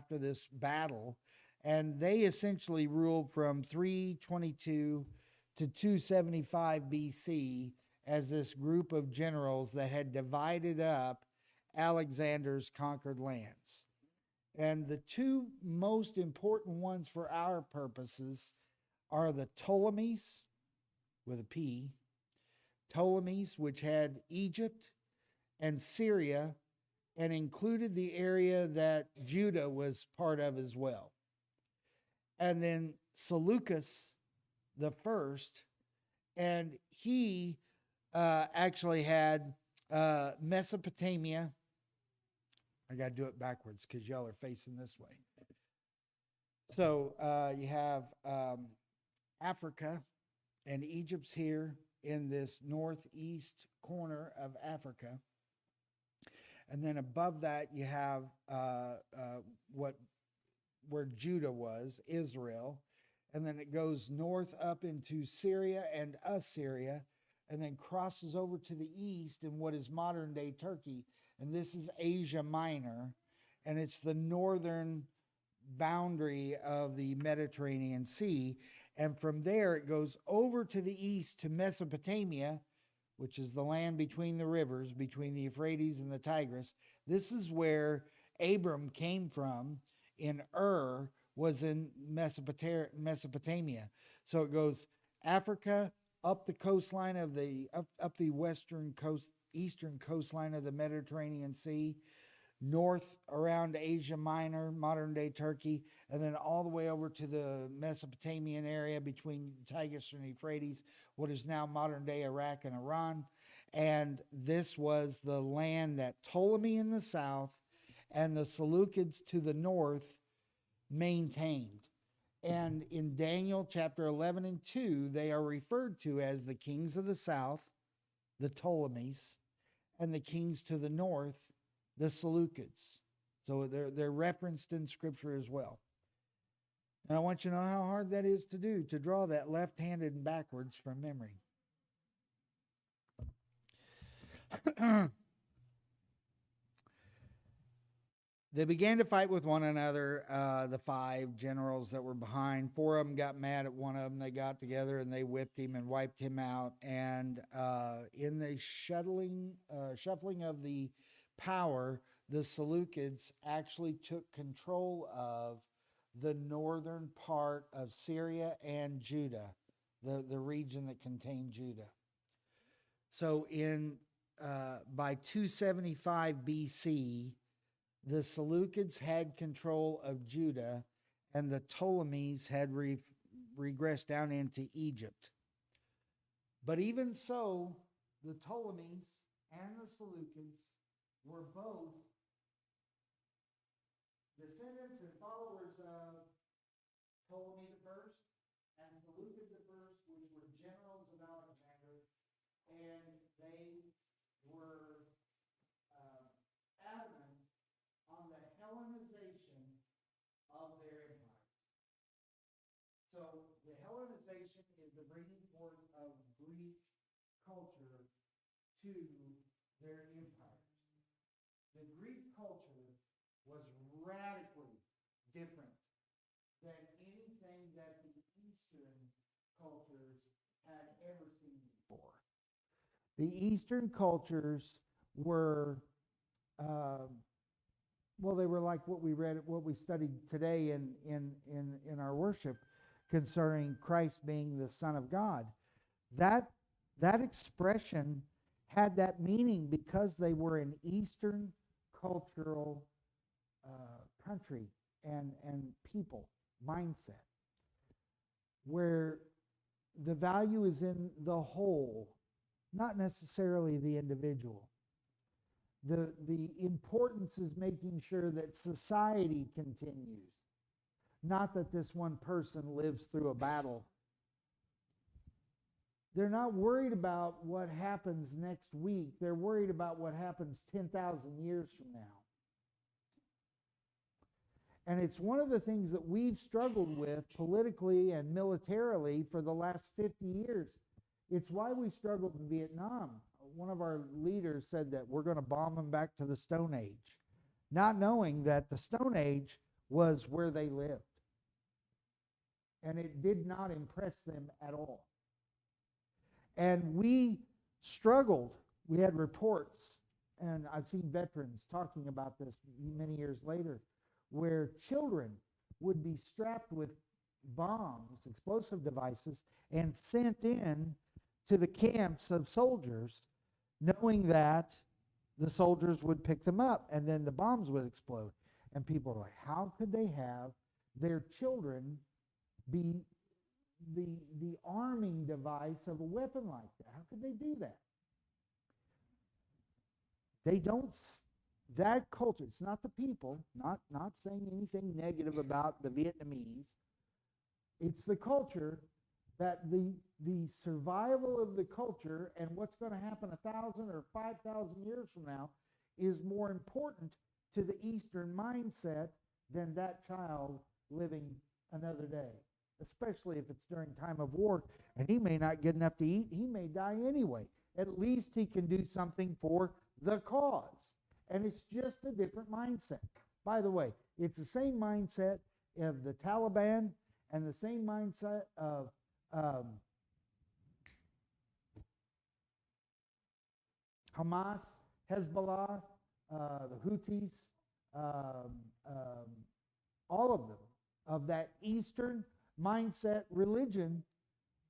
after this battle, and they essentially ruled from 322 to 275 BC as this group of generals that had divided up Alexander's conquered lands. And the two most important ones for our purposes are the Ptolemies, with a P, Ptolemies, which had Egypt and Syria, and included the area that Judah was part of as well. And then Seleucus the first, and he actually had Mesopotamia. I got to do it backwards because y'all are facing this way. So you have Africa, and Egypt's here in this northeast corner of Africa. And then above that, you have where Judah was, Israel. And then it goes north up into Syria and Assyria, and then crosses over to the east in what is modern day Turkey. And this is Asia Minor, and it's the northern boundary of the Mediterranean Sea. And from there, it goes over to the east to Mesopotamia, which is the land between the rivers, between the Euphrates and the Tigris. This is where Abram came from. In was in Mesopotamia. So it goes Africa, up the coastline of up the eastern coastline of the Mediterranean Sea, north around Asia Minor, modern day Turkey, and then all the way over to the Mesopotamian area between Tigris and Euphrates, what is now modern day Iraq and Iran. And this was the land that Ptolemy in the south and the Seleucids to the north maintained. And in Daniel chapter 11 and 2, they are referred to as the kings of the south, the Ptolemies, and the kings to the north, the Seleucids. So they're referenced in Scripture as well. And I want you to know how hard that is to do, to draw that left-handed and backwards from memory. They began to fight with one another, the five generals that were behind. Four of them got mad at one of them. They got together and they whipped him and wiped him out. And in the shuffling of the power, the Seleucids actually took control of the northern part of Syria and Judah, the region that contained Judah. So by 275 BC, the Seleucids had control of Judah, and the Ptolemies had regressed down into Egypt. But even so, the Ptolemies and the Seleucids were both descendants and followers of Ptolemy the First and Seleucid the First, which were generals of Alexander, and they were adamant on the Hellenization of their empire. So the Hellenization is the bringing forth of Greek culture to their empires. The Greek culture was radically different than anything that the Eastern cultures had ever seen before. The Eastern cultures were they were like what we studied today in our worship concerning Christ being the Son of God. That expression had that meaning because they were an Eastern cultural country and people mindset, where the value is in the whole, not necessarily the individual. The importance is making sure that society continues, not that this one person lives through a battle. They're not worried about what happens next week. They're worried about what happens 10,000 years from now. And it's one of the things that we've struggled with politically and militarily for the last 50 years. It's why we struggled in Vietnam. One of our leaders said that we're going to bomb them back to the Stone Age, not knowing that the Stone Age was where they lived. And it did not impress them at all. And we struggled. We had reports, and I've seen veterans talking about this many years later, where children would be strapped with bombs, explosive devices, and sent in to the camps of soldiers, knowing that the soldiers would pick them up and then the bombs would explode. And people are like, how could they have their children be the arming device of a weapon like that? How could they do that? They don't, that culture, it's not the people, not saying anything negative about the Vietnamese. It's the culture, that the survival of the culture and what's going to happen 1,000 or 5,000 years from now is more important to the Eastern mindset than that child living another day, especially if it's during time of war, and he may not get enough to eat. He may die anyway. At least he can do something for the cause. And it's just a different mindset. By the way, it's the same mindset of the Taliban and the same mindset of Hamas, Hezbollah, the Houthis, all of them, of that Eastern mindset religion.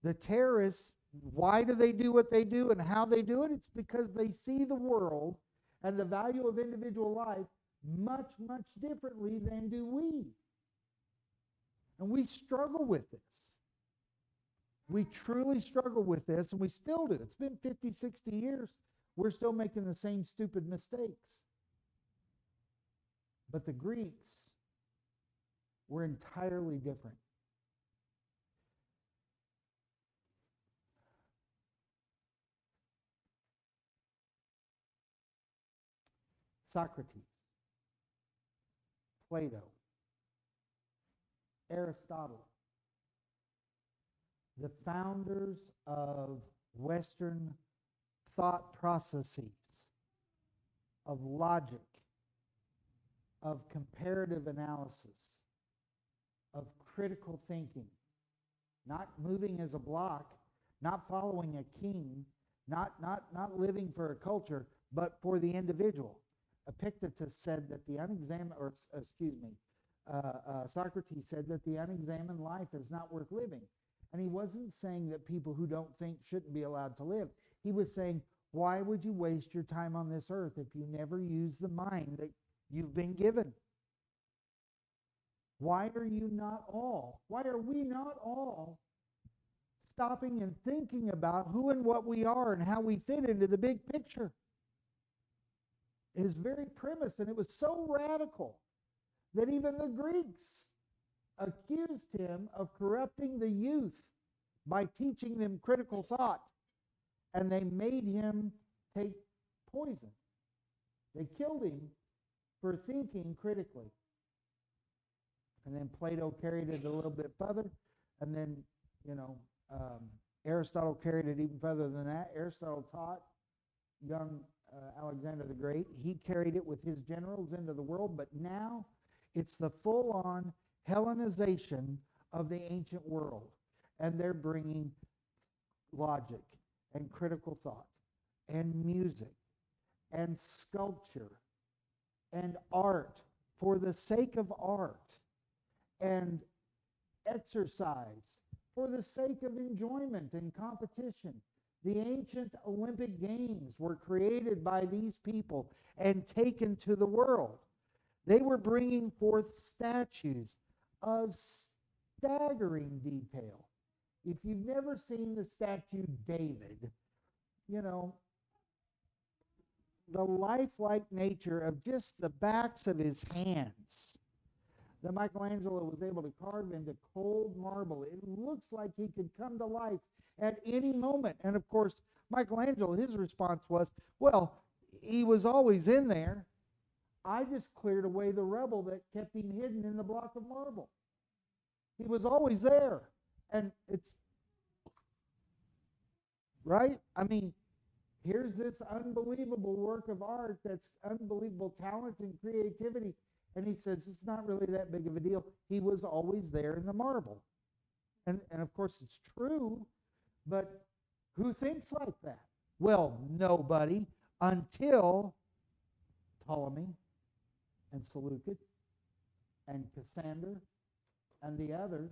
The terrorists, why do they do what they do and how they do it? It's because they see the world and the value of individual life much, much differently than do we. And we struggle with this. We truly struggle with this, and we still do. It's been 50, 60 years. We're still making the same stupid mistakes. But the Greeks were entirely different. Socrates, Plato, Aristotle, the founders of Western thought processes, of logic, of comparative analysis, of critical thinking, not moving as a block, not following a king, not living for a culture, but for the individual. Epictetus said that the unexamined, Socrates said that the unexamined life is not worth living. And he wasn't saying that people who don't think shouldn't be allowed to live. He was saying, why would you waste your time on this earth if you never use the mind that you've been given? Why are we not all stopping and thinking about who and what we are and how we fit into the big picture? His very premise, and it was so radical that even the Greeks accused him of corrupting the youth by teaching them critical thought, and they made him take poison. They killed him for thinking critically. And then Plato carried it a little bit further, and then, Aristotle carried it even further than that. Aristotle taught young Alexander the Great. He carried it with his generals into the world, but now it's the full-on Hellenization of the ancient world. And they're bringing logic and critical thought and music and sculpture and art for the sake of art, and exercise for the sake of enjoyment and competition. The ancient Olympic Games were created by these people and taken to the world. They were bringing forth statues of staggering detail. If you've never seen the statue David, the lifelike nature of just the backs of his hands that Michelangelo was able to carve into cold marble. It looks like he could come to life at any moment. And of course, Michelangelo, his response was, well, he was always in there. I just cleared away the rubble that kept him hidden in the block of marble. He was always there. And it's, right? I mean, here's this unbelievable work of art, that's unbelievable talent and creativity, And he says it's not really that big of a deal. He was always there in the marble. And of course it's true, but who thinks like that? Well, nobody until Ptolemy and Seleucid and Cassander and the others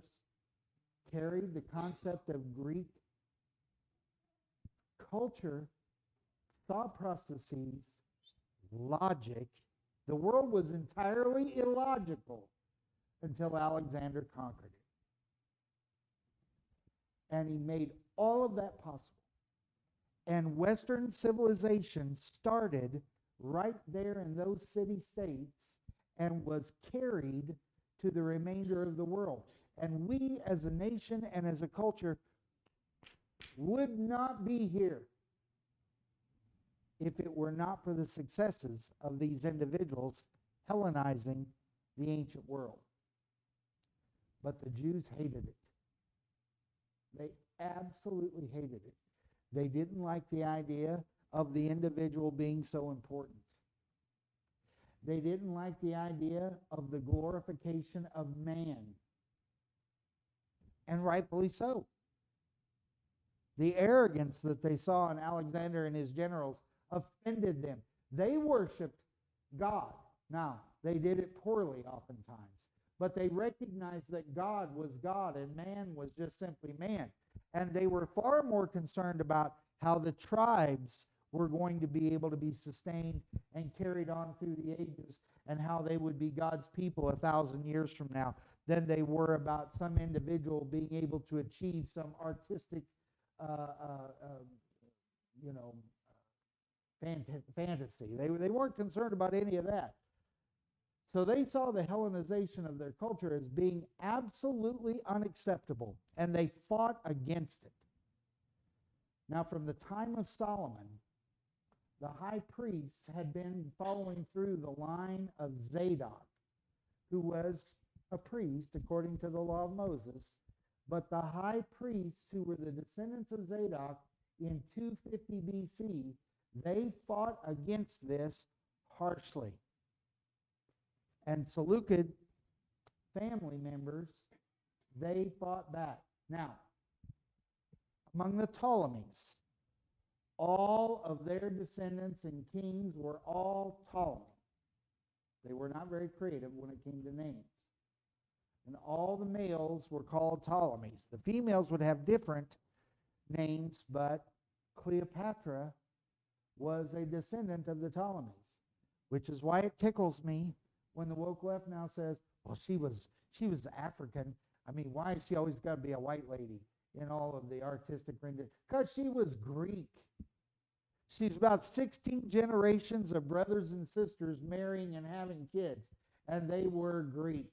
carried the concept of Greek culture, thought processes, logic. The world was entirely illogical until Alexander conquered it. And he made all of that possible. And Western civilization started right there in those city-states and was carried to the remainder of the world. And we as a nation and as a culture would not be here if it were not for the successes of these individuals Hellenizing the ancient world. But the Jews hated it. They absolutely hated it. They didn't like the idea of the individual being so important. They didn't like the idea of the glorification of man. And rightfully so. The arrogance that they saw in Alexander and his generals offended them. They worshiped God. Now, they did it poorly oftentimes, but they recognized that God was God and man was just simply man. And they were far more concerned about how the tribes were going to be able to be sustained and carried on through the ages and how they would be God's people 1,000 years from now than they were about some individual being able to achieve some artistic fantasy. They weren't concerned about any of that. So they saw the Hellenization of their culture as being absolutely unacceptable, and they fought against it. Now, from the time of Solomon, the high priests had been following through the line of Zadok, who was a priest according to the law of Moses, but the high priests who were the descendants of Zadok in 250 BC, they fought against this harshly. And Seleucid family members, they fought back. Now, among the Ptolemies, all of their descendants and kings were all Ptolemy. They were not very creative when it came to names. And all the males were called Ptolemies. The females would have different names, but Cleopatra was a descendant of the Ptolemies, which is why it tickles me when the woke left now says, well, she was African. I mean, why has she always got to be a white lady in all of the artistic rendition? Because she was Greek. She's about 16 generations of brothers and sisters marrying and having kids, and they were Greek.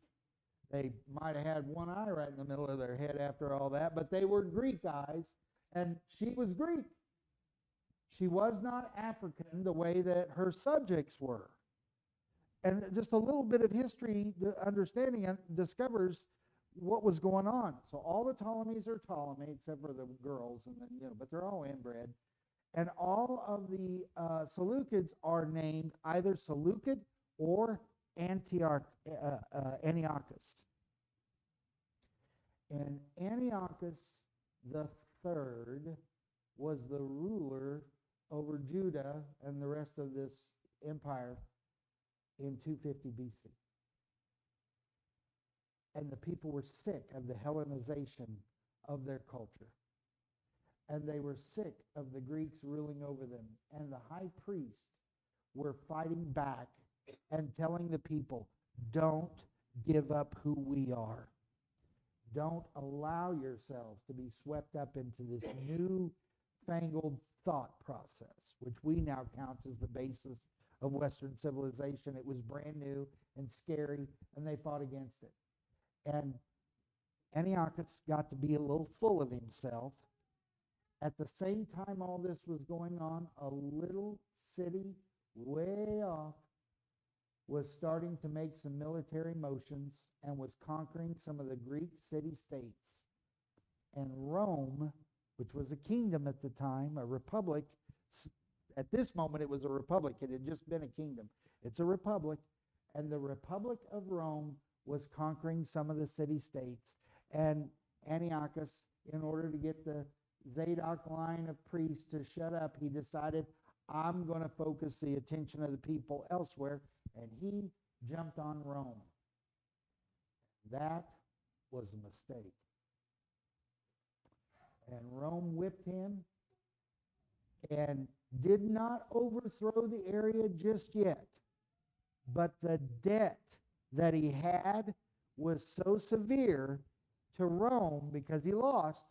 They might have had one eye right in the middle of their head after all that, but they were Greek eyes, and she was Greek. She was not African the way that her subjects were. And just a little bit of history understanding discovers what was going on. So all the Ptolemies are Ptolemy, except for the girls, and then, but they're all inbred. And all of the Seleucids are named either Seleucid or Antiochus. And Antiochus the third was the ruler over Judah and the rest of this empire in 250 BC. And the people were sick of the Hellenization of their culture. And they were sick of the Greeks ruling over them. And the high priests were fighting back and telling the people, don't give up who we are. Don't allow yourselves to be swept up into this new-fangled thought process, which we now count as the basis of Western civilization. It was brand new and scary, and they fought against it. And Antiochus got to be a little full of himself. At the same time all this was going on, a little city way off was starting to make some military motions and was conquering some of the Greek city-states. And Rome, which was a kingdom at the time, a republic, at this moment it was a republic. It had just been a kingdom. It's a republic. and the Republic of Rome was conquering some of the city-states. And Antiochus, in order to get the Zadok line of priests to shut up, he decided, I'm going to focus the attention of the people elsewhere, and he jumped on Rome. That was a mistake. And Rome whipped him and did not overthrow the area just yet. But the debt that he had was so severe to Rome, because he lost,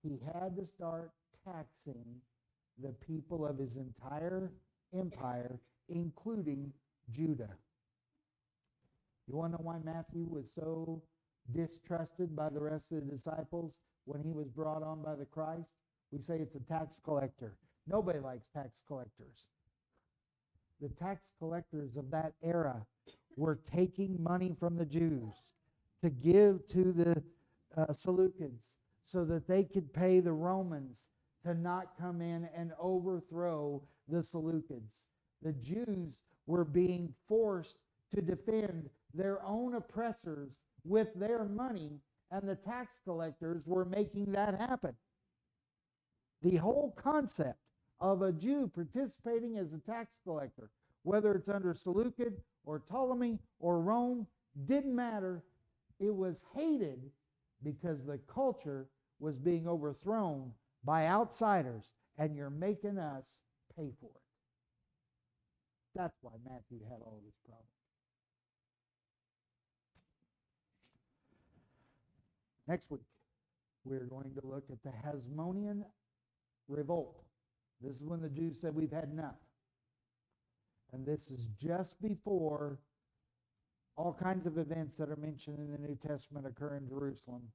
he had to start taxing the people of his entire empire, including Judah. You want to know why Matthew was so distrusted by the rest of the disciples when he was brought on by the Christ? We say it's a tax collector. Nobody likes tax collectors. The tax collectors of that era were taking money from the Jews to give to the Seleucids so that they could pay the Romans to not come in and overthrow the Seleucids. The Jews were being forced to defend their own oppressors with their money, and the tax collectors were making that happen. The whole concept of a Jew participating as a tax collector, whether it's under Seleucid or Ptolemy or Rome, didn't matter. It was hated because the culture was being overthrown by outsiders, and you're making us pay for it. That's why Matthew had all these problems. Next week, we're going to look at the Hasmonean revolt. This is when the Jews said, we've had enough. And this is just before all kinds of events that are mentioned in the New Testament occur in Jerusalem.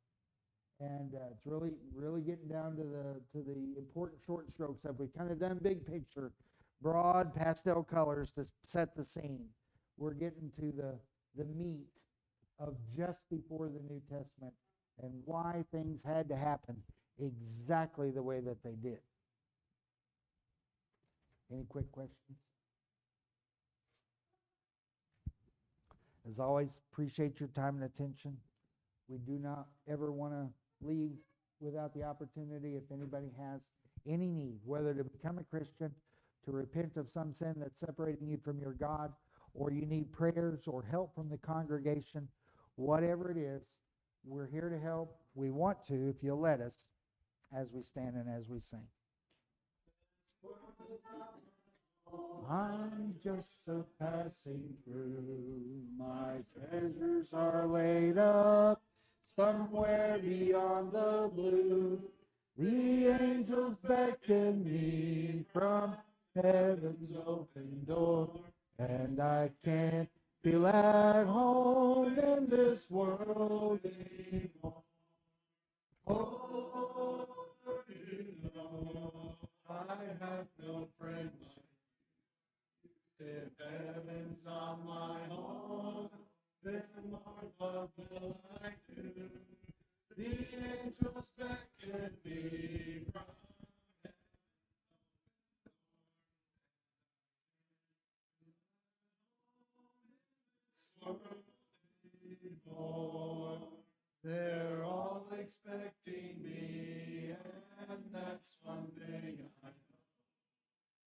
And it's really getting down to the important short strokes. We've kind of done big picture, broad pastel colors to set the scene. We're getting to the meat of just before the New Testament and why things had to happen exactly the way that they did. Any quick questions? As always, appreciate your time and attention. We do not ever want to leave without the opportunity, if anybody has any need, whether to become a Christian, to repent of some sin that's separating you from your God, or you need prayers or help from the congregation, whatever it is, we're here to help. We want to, if you'll let us, as we stand and as we sing. I'm just so passing through. My treasures are laid up somewhere beyond the blue. The angels beckon me from heaven's open door, and I can't feel at home in this world anymore. Oh, you know, I have no friend like you. If heaven's not my home, then Lord, what will I do? The angels beckon me from anymore. They're all expecting me, and that's one thing I know.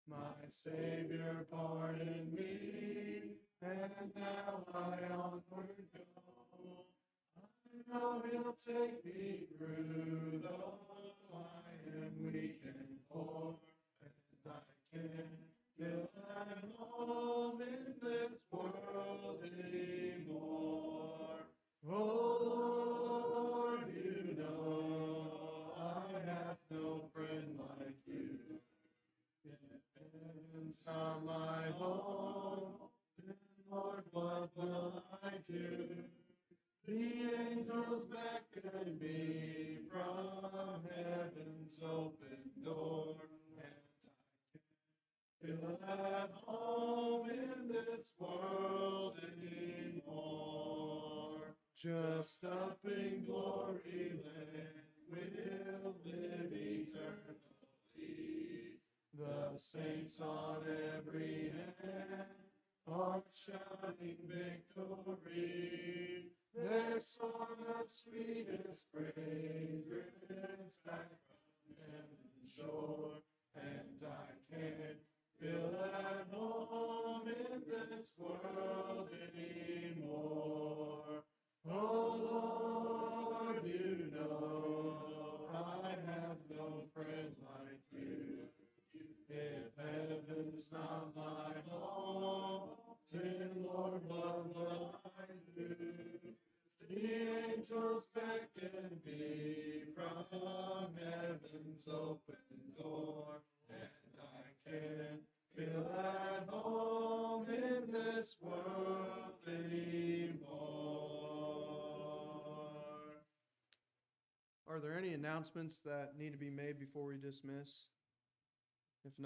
My Savior pardoned me, and now I onward go. I know He'll take me through, though I am weak and poor, and I can't feel at home in this world anymore. Oh Lord, you know I have no friend like you. If heaven's not my home, then Lord, what will I do? The angels beckon me from heaven's open door, and I can't feel at home in this world anymore. Just up in glory land, we'll live eternally. The saints on every hand are shouting victory. Their song of sweetest praise drifts back from heaven's shore, and I can't feel at home in this world anymore. Oh Lord, you know I have no friend like you. If heaven's not my home, then Lord, what will I do? The angels beckon me from heaven's open door, and I can't feel at home in this world anymore. Are there any announcements that need to be made before we dismiss? If not,